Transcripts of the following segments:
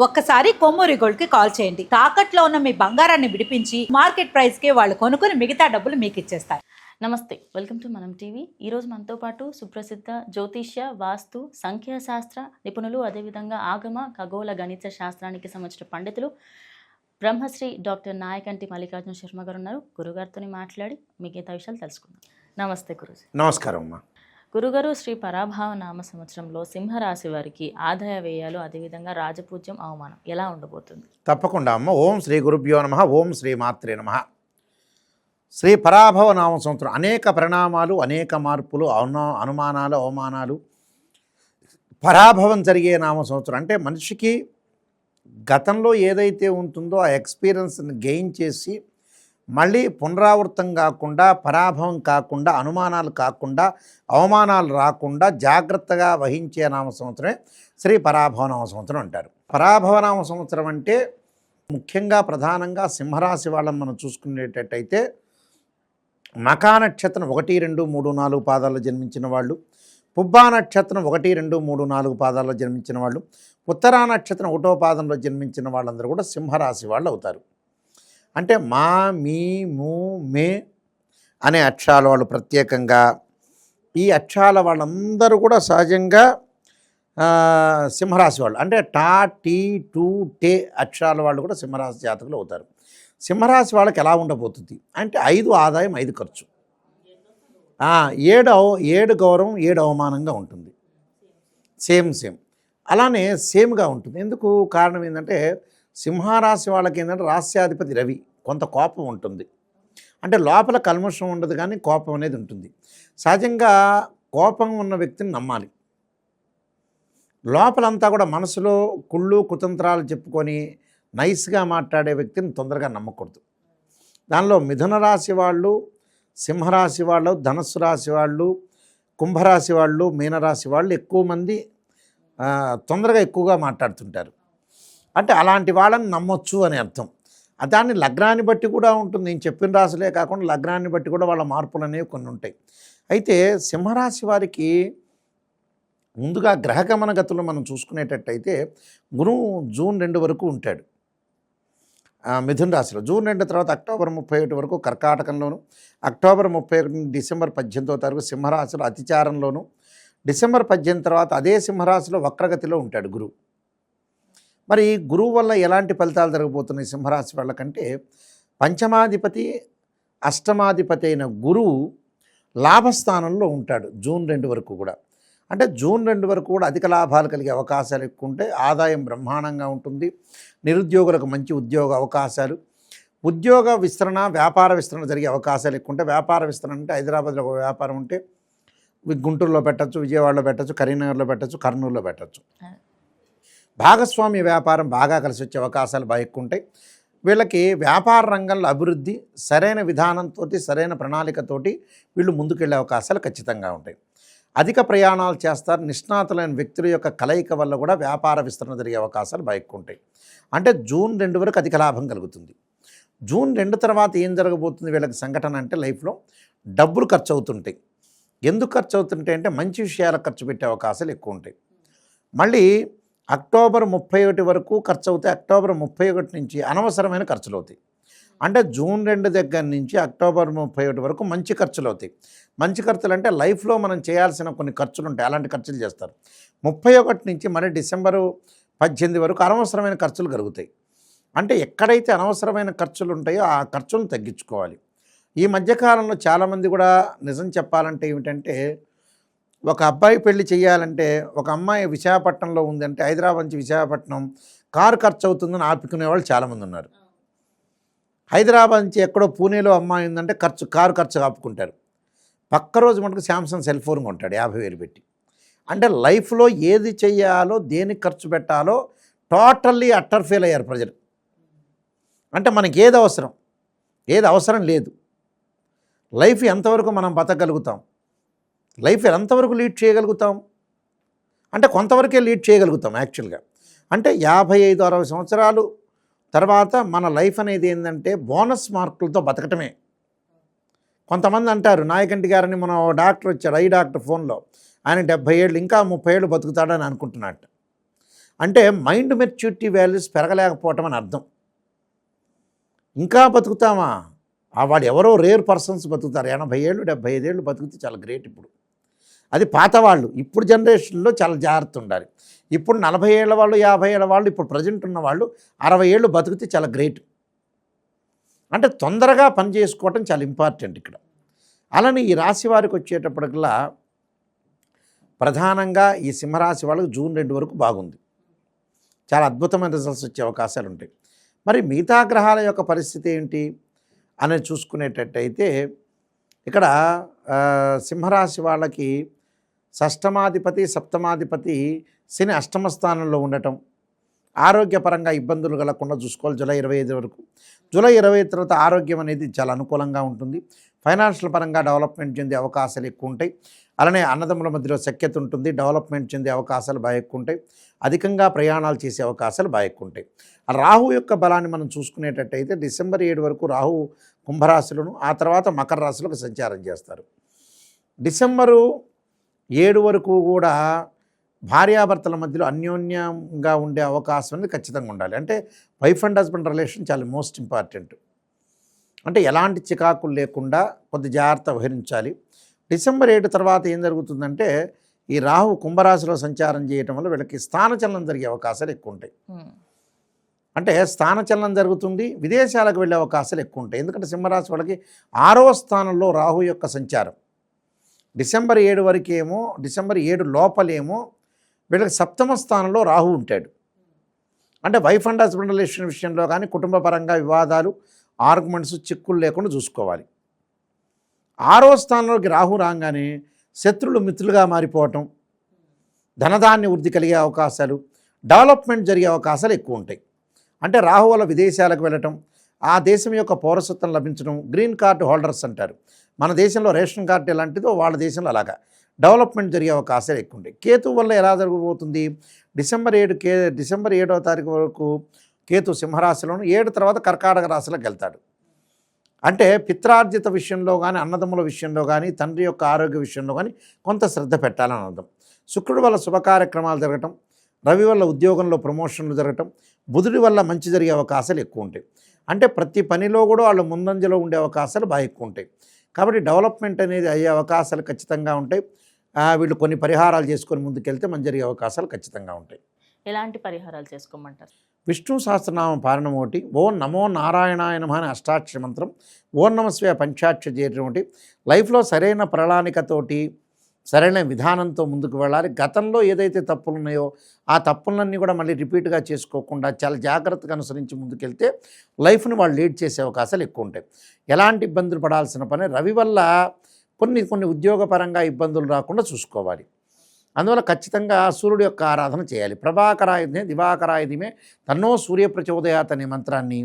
ఒక్కసారి కొమ్మూరి గోల్డ్ కి కాల్ చేయండి. తాకట్లో ఉన్న మీ బంగారాన్ని విడిపించి మార్కెట్ ప్రైస్ కి వాళ్ళు కొనుక్కుని మిగతా డబ్బులు మీకు ఇచ్చేస్తారు. నమస్తే, వెల్కమ్ టు మనం టీవీ. ఈరోజు మనతో పాటు సుప్రసిద్ధ జ్యోతిష్య, వాస్తు, సంఖ్యాశాస్త్ర నిపుణులు, అదేవిధంగా ఆగమ ఖగోళ గణిత శాస్త్రానికి సంబంధించిన పండితులు బ్రహ్మశ్రీ డాక్టర్ నాయకంటి మల్లికార్జున శర్మ గారు ఉన్నారు. గురుగారితో మాట్లాడి మిగతా విషయాలు తెలుసుకుందాం. నమస్తే గురుజీ. నమస్కారం అమ్మా. గురుగారు, శ్రీ పరాభావ నామ సంవత్సరంలో సింహరాశి వారికి ఆదాయ వ్యయాలు, అదేవిధంగా రాజపూజ్యం, అవమానం ఎలా ఉండబోతుంది? తప్పకుండా అమ్మ. ఓం శ్రీ గురుభ్యో నమః. ఓం శ్రీ మాత్రే నమః. శ్రీ పరాభవ నామ సంవత్సరం అనేక పరిణామాలు, అనేక మార్పులు, అనుమానాలు, అవమానాలు, పరాభవం జరిగే నామ సంవత్సరం. అంటే మనిషికి గతంలో ఏదైతే ఉంటుందో ఆ ఎక్స్పీరియన్స్ని గెయిన్ చేసి మళ్ళీ పునరావృతం కాకుండా, పరాభవం కాకుండా, అనుమానాలు కాకుండా, అవమానాలు రాకుండా జాగ్రత్తగా వహించే నామ సంవత్సరమే శ్రీ పరాభవ నామ సంవత్సరం అంటారు. పరాభవ నామ సంవత్సరం అంటే ముఖ్యంగా ప్రధానంగా సింహరాశి వాళ్ళని మనం చూసుకునేటట్టయితే మకా నక్షత్రం 1, 2, 3, 4 పాదాల్లో జన్మించిన వాళ్ళు, పుబ్బా నక్షత్రం 1, 2, 3, 4 పాదాల్లో జన్మించిన వాళ్ళు, ఉత్తరా నక్షత్రం 1వ పాదంలో జన్మించిన వాళ్ళందరూ కూడా సింహరాశి వాళ్ళు అవుతారు. అంటే మా, మీ, ము, మే అనే అక్షరాల వాళ్ళు ప్రత్యేకంగా, ఈ అక్షరాల వాళ్ళందరూ కూడా సహజంగా సింహరాశి వాళ్ళు. అంటే టా, టీ, టూ, టే అక్షరాల వాళ్ళు కూడా సింహరాశి జాతకులు అవుతారు. సింహరాశి వాళ్ళకి ఎలా ఉండబోతుంది అంటే 5 ఆదాయం 5 ఖర్చు, 7 గౌరవం 7 అవమానంగా ఉంటుంది. సేమ్ అలానే సేమ్గా ఉంటుంది. ఎందుకు కారణం ఏంటంటే సింహరాశి వాళ్ళకి ఏంటంటే రాస్యాధిపతి రవి, కొంత కోపం ఉంటుంది. అంటే లోపల కల్మషం ఉండదు కానీ కోపం అనేది ఉంటుంది. సహజంగా కోపం ఉన్న వ్యక్తిని నమ్మాలి. లోపలంతా కూడా మనసులో కుళ్ళు కుతంత్రాలు చెప్పుకొని నైస్గా మాట్లాడే వ్యక్తిని తొందరగా నమ్మకూడదు. దానిలో మిథున రాశి వాళ్ళు, సింహరాశి వాళ్ళు, ధనుస్సు రాశి వాళ్ళు, కుంభరాశి వాళ్ళు, మీనరాశి వాళ్ళు ఎక్కువ మంది తొందరగా ఎక్కువగా మాట్లాడుతుంటారు. అంటే అలాంటి వాళ్ళని నమ్మొచ్చు అని అర్థం. దాన్ని లగ్నాన్ని బట్టి కూడా ఉంటుంది. నేను చెప్పిన రాశులే కాకుండా లగ్నాన్ని బట్టి కూడా వాళ్ళ మార్పులు అనేవి కొన్ని ఉంటాయి. అయితే సింహరాశి వారికి ముందుగా గ్రహగమన గతులు మనం చూసుకునేటట్టయితే గురువు జూన్ 2 వరకు ఉంటాడు మిథున రాశిలో. జూన్ 2 తర్వాత అక్టోబర్ 31 వరకు కర్కాటకంలోను, అక్టోబర్ 31 డిసెంబర్ 18వ తారీఖు సింహరాశిలో అతిచారంలోను, డిసెంబర్ 18 తర్వాత అదే సింహరాశిలో వక్రగతిలో ఉంటాడు గురువు. మరి గురువు వల్ల ఎలాంటి ఫలితాలు జరగబోతున్నాయి సింహరాశి వాళ్ళకంటే, పంచమాధిపతి అష్టమాధిపతి అయిన గురువు లాభస్థానంలో ఉంటాడు జూన్ 2 వరకు కూడా. అంటే జూన్ 2 వరకు కూడా అధిక లాభాలు కలిగే అవకాశాలు ఎక్కువ ఉంటాయి. ఆదాయం బ్రహ్మాండంగా ఉంటుంది. నిరుద్యోగులకు మంచి ఉద్యోగ అవకాశాలు, ఉద్యోగ విస్తరణ, వ్యాపార విస్తరణ జరిగే అవకాశాలు ఎక్కువ ఉంటాయి. వ్యాపార విస్తరణ అంటే హైదరాబాద్లో ఒక వ్యాపారం ఉంటే గుంటూరులో పెట్టచ్చు, విజయవాడలో పెట్టచ్చు, కరీంనగర్లో పెట్టచ్చు, కర్నూలులో పెట్టచ్చు. భాగస్వామ్య వ్యాపారం బాగా కలిసి వచ్చే అవకాశాలు బాగా ఎక్కువ ఉంటాయి. వీళ్ళకి వ్యాపార రంగంలో అభివృద్ధి సరైన విధానంతో, సరైన ప్రణాళికతోటి వీళ్ళు ముందుకెళ్ళే అవకాశాలు ఖచ్చితంగా ఉంటాయి. అధిక ప్రయాణాలు చేస్తారు. నిష్ణాతులైన వ్యక్తుల యొక్క కలయిక వల్ల కూడా వ్యాపార విస్తరణ జరిగే అవకాశాలు బాగా ఎక్కువ ఉంటాయి. అంటే జూన్ 2 వరకు అధిక లాభం కలుగుతుంది. జూన్ 2 తర్వాత ఏం జరగబోతుంది వీళ్ళకి సంఘటన అంటే లైఫ్లో డబ్బులు ఖర్చు అవుతుంటాయి. ఎందుకు ఖర్చు అవుతుంటాయి అంటే మంచి విషయాలకు ఖర్చు పెట్టే అవకాశాలు ఎక్కువ ఉంటాయి. మళ్ళీ అక్టోబర్ 31 వరకు ఖర్చు అవుతాయి. అక్టోబర్ 31 నుంచి అనవసరమైన ఖర్చులు అవుతాయి. అంటే జూన్ 2 దగ్గర నుంచి అక్టోబర్ 31 వరకు మంచి ఖర్చులు అవుతాయి. మంచి ఖర్చులు అంటే లైఫ్లో మనం చేయాల్సిన కొన్ని ఖర్చులు ఉంటాయి, అలాంటి ఖర్చులు చేస్తారు. 31 నుంచి మళ్ళీ డిసెంబరు 18 వరకు అనవసరమైన ఖర్చులు కలుగుతాయి. అంటే ఎక్కడైతే అనవసరమైన ఖర్చులు ఉంటాయో ఆ ఖర్చులను తగ్గించుకోవాలి. ఈ మధ్యకాలంలో చాలామంది కూడా నిజం చెప్పాలంటే ఏమిటంటే, ఒక అబ్బాయి పెళ్లి చేయాలంటే, ఒక అమ్మాయి విశాఖపట్నంలో ఉందంటే హైదరాబాద్ నుంచి విశాఖపట్నం కారు ఖర్చు అవుతుందని ఆపుకునేవాళ్ళు చాలామంది ఉన్నారు. హైదరాబాద్ నుంచి ఎక్కడో పూణేలో అమ్మాయి ఉందంటే కారు ఖర్చు ఆపుకుంటారు. పక్క రోజు మటుకు శాంసంగ్ సెల్ ఫోన్ కొంటాడు 50,000 పెట్టి. అంటే లైఫ్లో ఏది చెయ్యాలో, దేనికి ఖర్చు పెట్టాలో టోటల్లీ అట్టర్ ఫెయిల్ అయ్యారు ప్రజలు. అంటే మనకి ఏది అవసరం లేదు. లైఫ్ ఎంతవరకు మనం బతకగలుగుతాం, లైఫ్ ఎంతవరకు లీడ్ చేయగలుగుతాం అంటే కొంతవరకే లీడ్ చేయగలుగుతాం యాక్చువల్గా. అంటే 55-60 సంవత్సరాలు తర్వాత మన లైఫ్ అనేది ఏంటంటే బోనస్ మార్కులతో బతకటమే. కొంతమంది అంటారు నాయకంటి గారని మన డాక్టర్ వచ్చాడు, ఐ డాక్టర్ ఫోన్లో, ఆయన 70 ఏళ్ళు ఇంకా 30 ఏళ్ళు బతుకుతాడని అనుకుంటున్నట్టు. అంటే మైండ్ మెచ్యూరిటీ వాల్యూస్ పెరగలేకపోవటం అని అర్థం. ఇంకా బతుకుతామా? వాడు ఎవరో రేర్ పర్సన్స్ బతుకుతారు, 80 ఏళ్ళు 75 ఏళ్ళు బతుకుతే చాలా గ్రేట్. ఇప్పుడు అది పాత వాళ్ళు. ఇప్పుడు జనరేషన్లో చాలా జాగ్రత్త ఉండాలి. ఇప్పుడు 40 ఏళ్ళ వాళ్ళు 50 ఏళ్ళ వాళ్ళు ఇప్పుడు ప్రజెంట్ ఉన్న వాళ్ళు 60 ఏళ్ళు బతికితే చాలా గ్రేట్. అంటే తొందరగా పని చేసుకోవటం చాలా ఇంపార్టెంట్ ఇక్కడ. అలానే ఈ రాశి వారికి వచ్చేటప్పటికల్లా ప్రధానంగా ఈ సింహరాశి వాళ్ళకి జూన్ 2 వరకు బాగుంది. చాలా అద్భుతమైన రిజల్ట్స్ వచ్చే అవకాశాలు ఉంటాయి. మరి మిగతా గ్రహాల యొక్క పరిస్థితి ఏంటి అనేది చూసుకునేటట్టయితే ఇక్కడ సింహరాశి వాళ్ళకి షష్టమాధిపతి సప్తమాధిపతి శని అష్టమ స్థానంలో ఉండటం, ఆరోగ్యపరంగా ఇబ్బందులు కలగకుండా చూసుకోవాలి జూలై 25 వరకు. జూలై 25 తర్వాత ఆరోగ్యం అనేది చాలా అనుకూలంగా ఉంటుంది. ఫైనాన్షియల్ పరంగా డెవలప్మెంట్ చెందే అవకాశాలు ఎక్కువ ఉంటాయి. అలానే అన్నదమ్ముల మధ్యలో సఖ్యత ఉంటుంది, డెవలప్మెంట్ చెందే అవకాశాలు బాగా ఎక్కువ ఉంటాయి. అధికంగా ప్రయాణాలు చేసే అవకాశాలు బాగా ఎక్కువ ఉంటాయి. రాహు యొక్క బలాన్ని మనం చూసుకునేటట్టయితే డిసెంబర్ 7 వరకు రాహు కుంభరాశిలోను, ఆ తర్వాత మకర రాశిలోకి సంచారం చేస్తారు. డిసెంబరు 7 వరకు కూడా భార్యాభర్తల మధ్యలో అన్యోన్యంగా ఉండే అవకాశం అనేది ఖచ్చితంగా ఉండాలి. అంటే వైఫ్ అండ్ హస్బెండ్ రిలేషన్ చాలా మోస్ట్ ఇంపార్టెంట్. అంటే ఎలాంటి చికాకులు లేకుండా కొద్ది జాగ్రత్త వహించాలి. డిసెంబర్ 7 తర్వాత ఏం జరుగుతుందంటే ఈ రాహు కుంభరాశిలో సంచారం చేయటం వల్ల వీళ్ళకి స్థానచలనం జరిగే అవకాశాలు ఎక్కువ ఉంటాయి. అంటే స్థానచలనం జరుగుతుంది, విదేశాలకు వెళ్ళే అవకాశాలు ఎక్కువ ఉంటాయి. ఎందుకంటే సింహరాశి వాళ్ళకి 6వ స్థానంలో రాహు యొక్క సంచారం. డిసెంబర్ 7 వరకేమో, డిసెంబర్ 7 లోపలేమో వీళ్ళకి 7వ స్థానంలో రాహు ఉంటాడు. అంటే వైఫ్ అండ్ హస్బెండ్ రిలేషన్ విషయంలో కానీ కుటుంబ పరంగా వివాదాలు, ఆర్గ్యుమెంట్స్, చిక్కులు లేకుండా చూసుకోవాలి. 6వ స్థానంలోకి రాహు రాగానే శత్రులు మిత్రులుగా మారిపోవటం, ధనధాన్య వృద్ధి కలిగే అవకాశాలు, డెవలప్మెంట్ జరిగే అవకాశాలు ఎక్కువ ఉంటాయి. అంటే రాహు వల్ల విదేశాలకు వెళ్ళటం, ఆ దేశం యొక్క పౌరసత్వం లభించడం, గ్రీన్ కార్డు హోల్డర్స్ అంటారు. మన దేశంలో రేషన్ కార్డు ఎలాంటిదో వాళ్ళ దేశంలో అలాగా డెవలప్మెంట్ జరిగే అవకాశాలు ఎక్కువ ఉంటాయి. కేతు వల్ల ఎలా జరగబోతుంది? డిసెంబర్ 7వ తారీఖు వరకు కేతు సింహరాశిలోను, 7 తర్వాత కర్కాటక రాశిలోకి వెళ్తాడు. అంటే పిత్రార్జిత విషయంలో కానీ, అన్నదమ్ముల విషయంలో కానీ, తండ్రి యొక్క ఆరోగ్య విషయంలో కానీ కొంత శ్రద్ధ పెట్టాలని అర్థం. శుక్రుడి వల్ల శుభ కార్యక్రమాలు జరగటం, రవి వల్ల ఉద్యోగంలో ప్రమోషన్లు జరగటం, బుధుడి వల్ల మంచి జరిగే అవకాశాలు ఎక్కువ ఉంటాయి. అంటే ప్రతి పనిలో కూడా వాళ్ళు ముందంజలో ఉండే అవకాశాలు బాగా ఎక్కువ ఉంటాయి. కాబట్టి డెవలప్మెంట్ అనేది అయ్యే అవకాశాలు ఖచ్చితంగా ఉంటాయి. వీళ్ళు కొన్ని పరిహారాలు చేసుకొని ముందుకెళ్తే మంచి జరిగే అవకాశాలు ఖచ్చితంగా ఉంటాయి. ఎలాంటి పరిహారాలు చేసుకోమంటారు? విష్ణు సహస్రనామం పారణం ఒకటి, ఓం నమో నారాయణాయ నమః అని అష్టాక్షర మంత్రం, ఓం నమస్వే పంచాక్షర చేయడం ఒకటి. లైఫ్లో సరైన ప్రణాళికతోటి సరైన విధానంతో ముందుకు వెళ్ళాలి. గతంలో ఏదైతే తప్పులు ఉన్నాయో ఆ తప్పులన్నీ కూడా మళ్ళీ రిపీట్గా చేసుకోకుండా చాలా జాగ్రత్తగా అనుసరించి ముందుకెళ్తే లైఫ్ని వాళ్ళు లీడ్ చేసే అవకాశాలు ఎక్కువ ఉంటాయి. ఎలాంటి ఇబ్బందులు పడాల్సిన పని, రవి వల్ల కొన్ని ఉద్యోగపరంగా ఇబ్బందులు రాకుండా చూసుకోవాలి. అందువల్ల ఖచ్చితంగా సూర్యుడు యొక్క ఆరాధన చేయాలి. ప్రభాకరాయుధమే దివాకరాయుధమే తన్నో సూర్య ప్రచోదయాత్ అనే మంత్రాన్ని.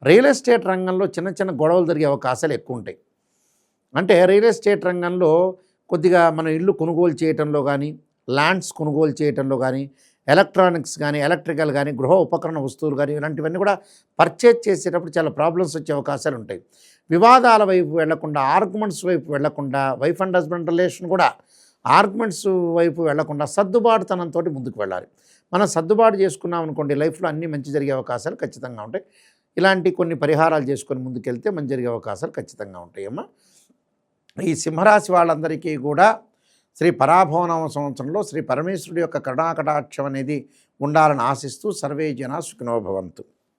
రియల్ ఎస్టేట్ రంగంలో చిన్న చిన్న గొడవలు జరిగే అవకాశాలు ఎక్కువ ఉంటాయి. అంటే రియల్ ఎస్టేట్ రంగంలో కొద్దిగా మన ఇల్లు కొనుగోలు చేయటంలో కానీ, ల్యాండ్స్ కొనుగోలు చేయటంలో కానీ, ఎలక్ట్రానిక్స్ కానీ, ఎలక్ట్రికల్ కానీ, గృహ ఉపకరణ వస్తువులు కానీ, ఇలాంటివన్నీ కూడా పర్చేజ్ చేసేటప్పుడు చాలా ప్రాబ్లమ్స్ వచ్చే అవకాశాలు ఉంటాయి. వివాదాల వైపు వెళ్లకుండా, ఆర్గ్యుమెంట్స్ వైపు వెళ్లకుండా, వైఫ్ అండ్ హస్బెండ్ రిలేషన్ కూడా ఆర్గ్యుమెంట్స్ వైపు వెళ్లకుండా సర్దుబాటుతనంతో ముందుకు వెళ్ళాలి. మనం సర్దుబాటు చేసుకున్నాం అనుకోండి, లైఫ్లో అన్నీ మంచి జరిగే అవకాశాలు ఖచ్చితంగా ఉంటాయి. ఇలాంటి కొన్ని పరిహారాలు చేసుకొని ముందుకెళ్తే మంచి జరిగే అవకాశాలు ఖచ్చితంగా ఉంటాయమ్మా. ఈ సింహరాశి వాళ్ళందరికీ కూడా శ్రీ పరాభవనామ సంవత్సరంలో శ్రీ పరమేశ్వరుడి యొక్క కరుణాకటాక్షం అనేది ఉండాలని ఆశిస్తూ సర్వే జనా సుఖినో భవంతు.